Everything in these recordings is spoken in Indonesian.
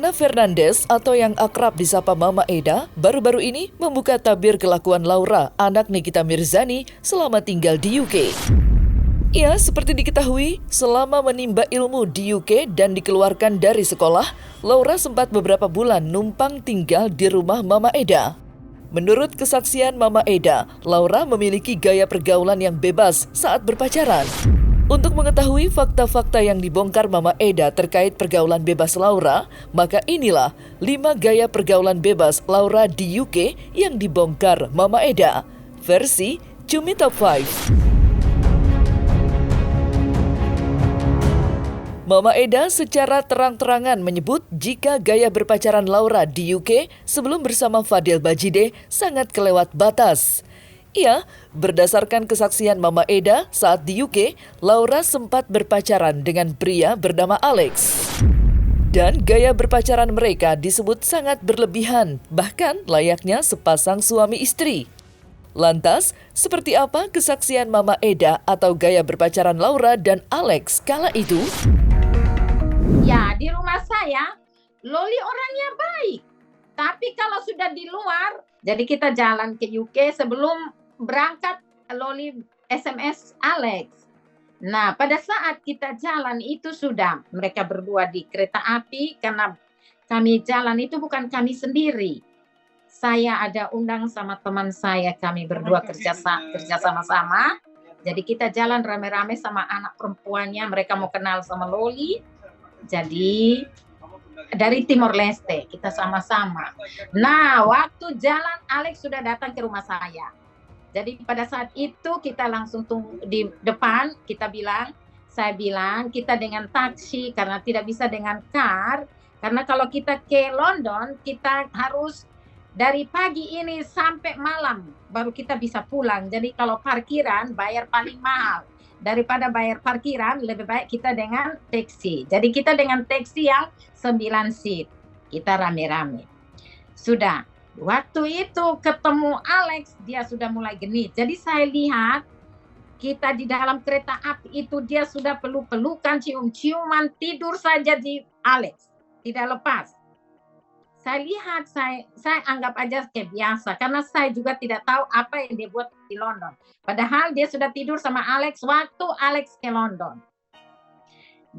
Rana Fernandez atau yang akrab disapa Mama Eda baru-baru ini membuka tabir kelakuan Laura, anak Nikita Mirzani, selama tinggal di UK. Ia seperti diketahui, selama menimba ilmu di UK dan dikeluarkan dari sekolah, Laura sempat beberapa bulan numpang tinggal di rumah Mama Eda. Menurut kesaksian Mama Eda, Laura memiliki gaya pergaulan yang bebas saat berpacaran. Untuk mengetahui fakta-fakta yang dibongkar Mama Eda terkait pergaulan bebas Laura, maka inilah 5 gaya pergaulan bebas Laura di UK yang dibongkar Mama Eda. Versi Cumi Top 5. Mama Eda secara terang-terangan menyebut jika gaya berpacaran Laura di UK sebelum bersama Fadil Bajide sangat kelewat batas. Ia, berdasarkan kesaksian Mama Eda saat di UK, Laura sempat berpacaran dengan pria bernama Alex. Dan gaya berpacaran mereka disebut sangat berlebihan, bahkan layaknya sepasang suami istri. Lantas, seperti apa kesaksian Mama Eda atau gaya berpacaran Laura dan Alex kala itu? Ya, di rumah saya, Loli orangnya baik. Tapi kalau sudah di luar, jadi kita jalan ke UK sebelum berangkat, Loli SMS Alex. Nah, pada saat kita jalan itu sudah mereka berdua di kereta api, karena kami jalan itu bukan kami sendiri. Saya ada undang sama teman saya, kami berdua kerja sama-sama. Jadi kita jalan rame-rame sama anak perempuannya, mereka mau kenal sama Loli. Jadi dari Timor Leste, kita sama-sama. Nah, waktu jalan Alex sudah datang ke rumah saya. Jadi pada saat itu kita langsung tunggu di depan, saya bilang kita dengan taksi karena tidak bisa dengan car. Karena kalau kita ke London, kita harus dari pagi ini sampai malam baru kita bisa pulang. Jadi kalau parkiran bayar paling mahal. Daripada bayar parkiran, lebih baik kita dengan taksi. Jadi kita dengan taksi yang 9 seat. Kita rame-rame. Sudah. Waktu itu ketemu Alex, dia sudah mulai genit. Jadi saya lihat kita di dalam kereta api itu dia sudah peluk-pelukan, cium-ciuman, tidur saja di Alex. Tidak lepas. Saya lihat, saya anggap aja kayak biasa. Karena saya juga tidak tahu apa yang dia buat di London. Padahal dia sudah tidur sama Alex waktu Alex ke London.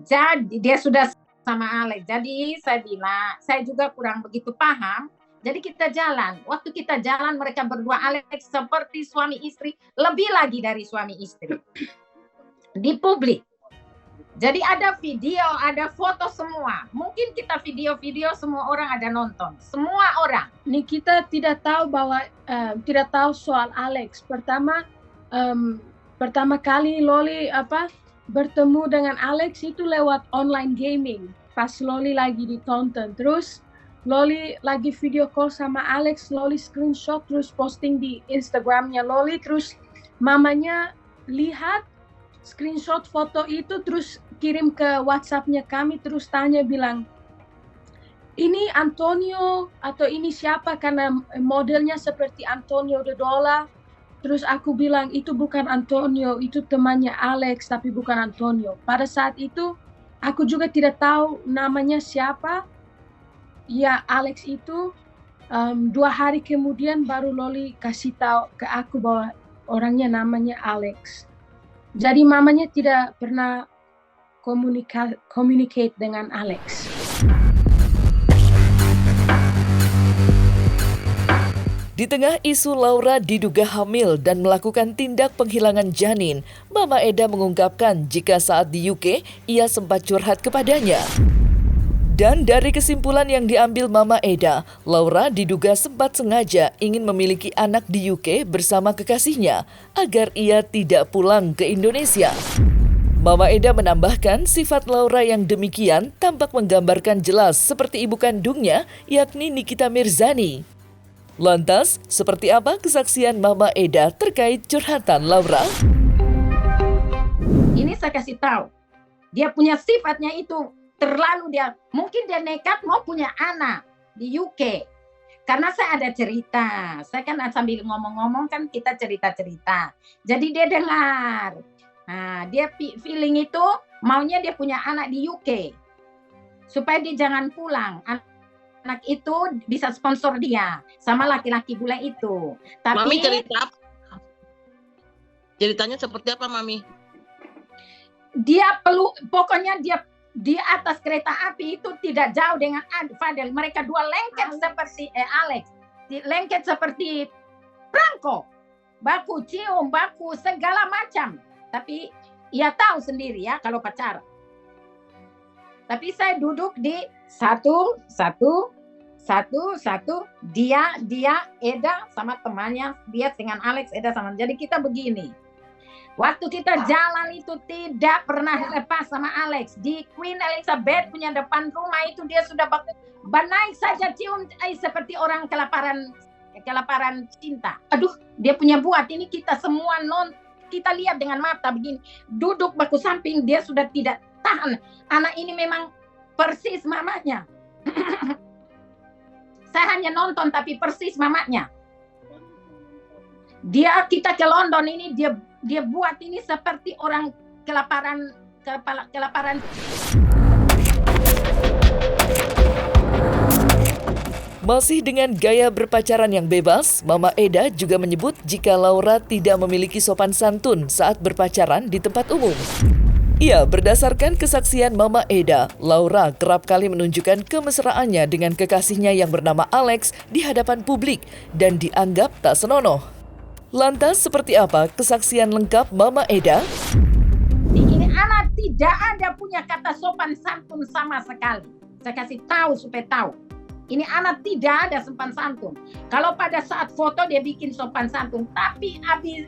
Jadi dia sudah sama Alex. Jadi saya bilang, saya juga kurang begitu paham. Jadi kita jalan. Waktu kita jalan mereka berdua Alex seperti suami istri. Lebih lagi dari suami istri. Di publik. Jadi ada video, ada foto semua. Mungkin kita video-video semua orang ada nonton. Semua orang. Nikita tidak tahu tidak tahu soal Alex. Pertama kali Loli bertemu dengan Alex itu lewat online gaming. Pas Loli lagi ditonton. Terus Loli lagi video call sama Alex. Loli screenshot terus posting di Instagramnya Loli. Terus mamanya lihat screenshot foto itu terus kirim ke WhatsApp-nya kami, terus bilang, ini Antonio atau ini siapa, karena modelnya seperti Antonio Dodola. Terus aku bilang, itu bukan Antonio, itu temannya Alex, tapi bukan Antonio. Pada saat itu, aku juga tidak tahu namanya siapa. Ya, Alex itu 2 hari kemudian baru Loli kasih tahu ke aku bahwa orangnya namanya Alex. Jadi mamanya tidak pernah communicate dengan Alex. Di tengah isu Laura diduga hamil dan melakukan tindak penghilangan janin, Mama Eda mengungkapkan jika saat di UK ia sempat curhat kepadanya. Dan dari kesimpulan yang diambil Mama Eda, Laura diduga sempat sengaja ingin memiliki anak di UK bersama kekasihnya agar ia tidak pulang ke Indonesia. Mama Eda menambahkan sifat Laura yang demikian tampak menggambarkan jelas seperti ibu kandungnya, yakni Nikita Mirzani. Lantas, seperti apa kesaksian Mama Eda terkait curhatan Laura? Ini saya kasih tahu, dia punya sifatnya itu. Terlalu mungkin dia nekat mau punya anak di UK. Karena saya ada cerita. Saya kan sambil ngomong-ngomong kan kita cerita-cerita. Jadi dia dengar. Nah, dia feeling itu maunya dia punya anak di UK. Supaya dia jangan pulang. anak itu bisa sponsor dia sama laki-laki bule itu. Tapi Mami ceritanya seperti apa, Mami? dia pokoknya dia di atas kereta api itu tidak jauh dengan Fadel. Mereka dua lengket seperti Alex, lengket seperti perangko, baku cium, baku segala macam. Tapi ia tahu sendiri ya kalau pacaran. Tapi saya duduk di satu, dia, Eda sama temannya, dia dengan Alex, Eda sama. Jadi kita begini. Waktu kita jalan itu tidak pernah lepas sama Alex. Di Queen Elizabeth punya depan rumah itu dia sudah naik saja cium seperti orang kelaparan cinta. Aduh, dia punya buat ini kita semua kita lihat dengan mata begini. Duduk baku samping dia sudah tidak tahan. Anak ini memang persis mamanya. Saya hanya nonton tapi persis mamanya. Kita ke London ini dia buat ini seperti orang kelaparan. Masih dengan gaya berpacaran yang bebas, Mama Eda juga menyebut jika Laura tidak memiliki sopan santun saat berpacaran di tempat umum. Ya, berdasarkan kesaksian Mama Eda, Laura kerap kali menunjukkan kemesraannya dengan kekasihnya yang bernama Alex di hadapan publik dan dianggap tak senonoh. Lantas seperti apa kesaksian lengkap Mama Eda? Ini anak tidak ada punya kata sopan santun sama sekali. Saya kasih tahu supaya tahu. Ini anak tidak ada sopan santun. Kalau pada saat foto dia bikin sopan santun, tapi habis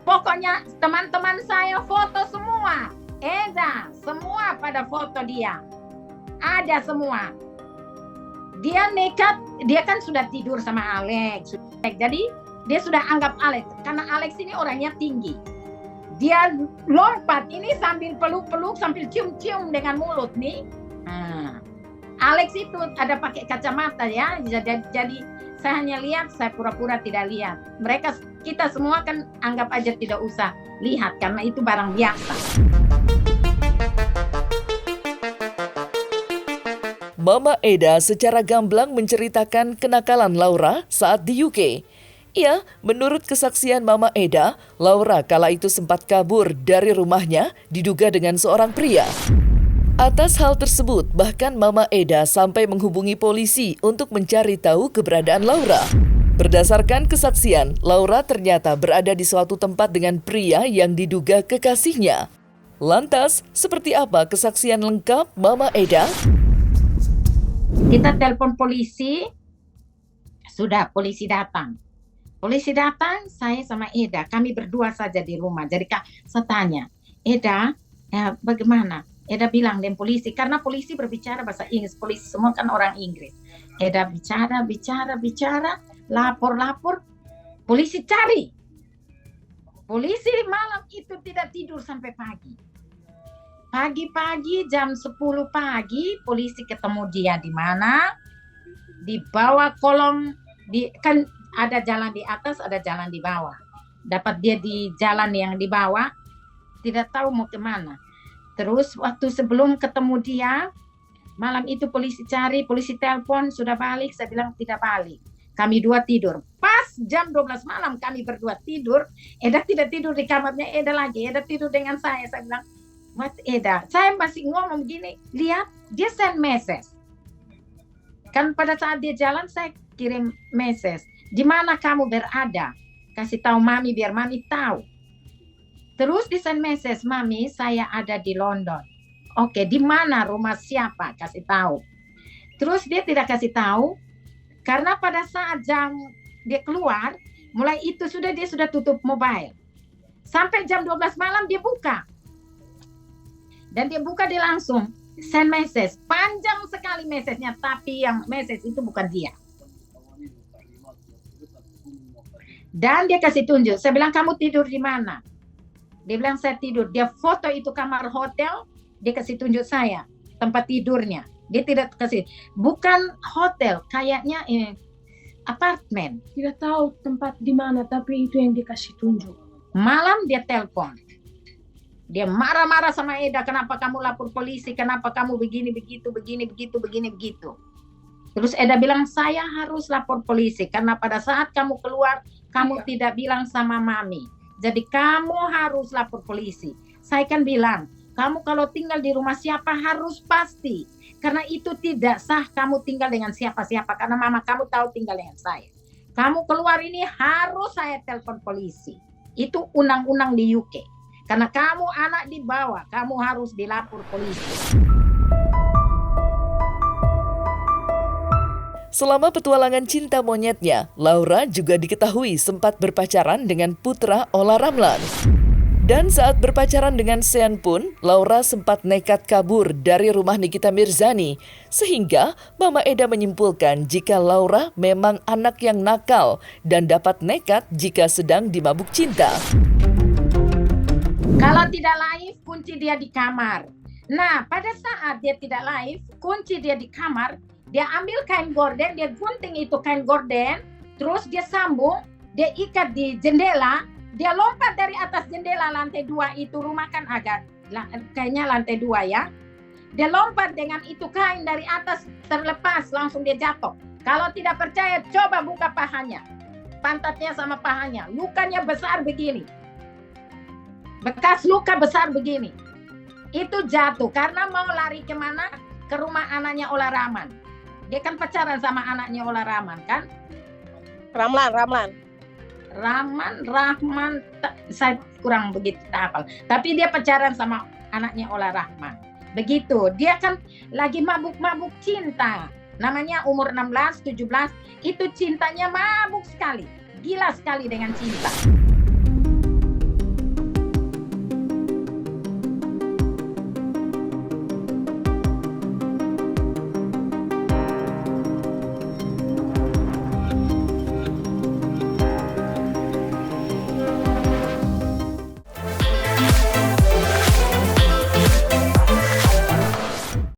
pokoknya teman-teman saya foto semua. Eda, semua pada foto dia. Ada semua. Dia nekat, dia kan sudah tidur sama Alex. Jadi dia sudah anggap Alex, karena Alex ini orangnya tinggi. Dia lompat ini sambil peluk-peluk, sambil cium-cium dengan mulut nih. Alex itu ada pakai kacamata ya, jadi saya hanya lihat, saya pura-pura tidak lihat. Kita semua kan anggap aja tidak usah lihat, karena itu barang biasa. Mama Eda secara gamblang menceritakan kenakalan Laura saat di UK. Ya, menurut kesaksian Mama Eda, Laura kala itu sempat kabur dari rumahnya diduga dengan seorang pria. Atas hal tersebut, bahkan Mama Eda sampai menghubungi polisi untuk mencari tahu keberadaan Laura. Berdasarkan kesaksian, Laura ternyata berada di suatu tempat dengan pria yang diduga kekasihnya. Lantas, seperti apa kesaksian lengkap Mama Eda? Kita telepon polisi, sudah polisi datang. Polisi datang, saya sama Eda, kami berdua saja di rumah. Jadi saya tanya, Eda, bagaimana? Eda bilang dengan polisi, karena polisi berbicara bahasa Inggris, polisi semua kan orang Inggris. Eda bicara, lapor, polisi cari. Polisi malam itu tidak tidur sampai pagi. Pagi-pagi jam 10 pagi, polisi ketemu dia di mana? Di bawah kolong, kan ada jalan di atas, ada jalan di bawah. Dapat dia di jalan yang di bawah, tidak tahu mau kemana. Terus waktu sebelum ketemu dia, malam itu polisi cari, polisi telepon, sudah balik, saya bilang tidak balik. Kami dua tidur. Pas jam 12 malam kami berdua tidur, Eda tidak tidur di kamarnya Eda lagi, Eda tidur dengan saya. Saya bilang, what Eda? Saya masih ngomong gini, lihat, dia send message. Kan pada saat dia jalan, saya kirim message. Di mana kamu berada? Kasih tahu Mami biar Mami tahu. Terus di send message, Mami, saya ada di London. Oke, di mana rumah siapa? Kasih tahu. Terus dia tidak kasih tahu, karena pada saat jam dia keluar, mulai itu dia sudah tutup mobile. Sampai jam 12 malam dia buka. Dan dia buka, dia langsung send message. Panjang sekali message-nya, tapi yang message itu bukan dia. Dan dia kasih tunjuk. Saya bilang, kamu tidur di mana? Dia bilang, saya tidur. Dia foto itu kamar hotel, dia kasih tunjuk saya tempat tidurnya. Dia tidak kasih, bukan hotel, kayaknya apartemen. Tidak tahu tempat di mana, tapi itu yang dikasih tunjuk. Malam dia telepon. Dia marah-marah sama Eda, kenapa kamu lapor polisi, kenapa kamu begini begitu. Terus Eda bilang, saya harus lapor polisi karena pada saat kamu keluar, kamu tidak bilang sama mami. Jadi kamu harus lapor polisi. Saya kan bilang, kamu kalau tinggal di rumah siapa harus pasti. Karena itu tidak sah kamu tinggal dengan siapa-siapa. Karena mama kamu tahu tinggal dengan saya. Kamu keluar ini harus saya telepon polisi. Itu undang-undang di UK. Karena kamu anak di bawah, kamu harus dilapor polisi. Selama petualangan cinta monyetnya, Laura juga diketahui sempat berpacaran dengan putra Ola Ramlan. Dan saat berpacaran dengan Sean pun, Laura sempat nekat kabur dari rumah Nikita Mirzani. Sehingga Mama Eda menyimpulkan jika Laura memang anak yang nakal dan dapat nekat jika sedang dimabuk cinta. Kalau tidak live, kunci dia di kamar. Nah, pada saat dia tidak live, kunci dia di kamar, dia ambil kain gorden, dia gunting itu kain gorden, terus dia sambung, dia ikat di jendela, dia lompat dari atas jendela lantai 2 itu, rumah kan agak kayaknya lantai 2 ya. Dia lompat dengan itu kain dari atas terlepas, langsung dia jatuh. Kalau tidak percaya, coba buka pahanya. Pantatnya sama pahanya, lukanya besar begini. Bekas luka besar begini. Itu jatuh karena mau lari kemana? Ke rumah anaknya Ola Rahman. Dia kan pacaran sama anaknya Ola Rahman kan? Rahman. Saya kurang begitu hafal. Tapi dia pacaran sama anaknya Ola Rahman. Begitu, dia kan lagi mabuk-mabuk cinta. Namanya umur 16, 17, itu cintanya mabuk sekali. Gila sekali dengan cinta.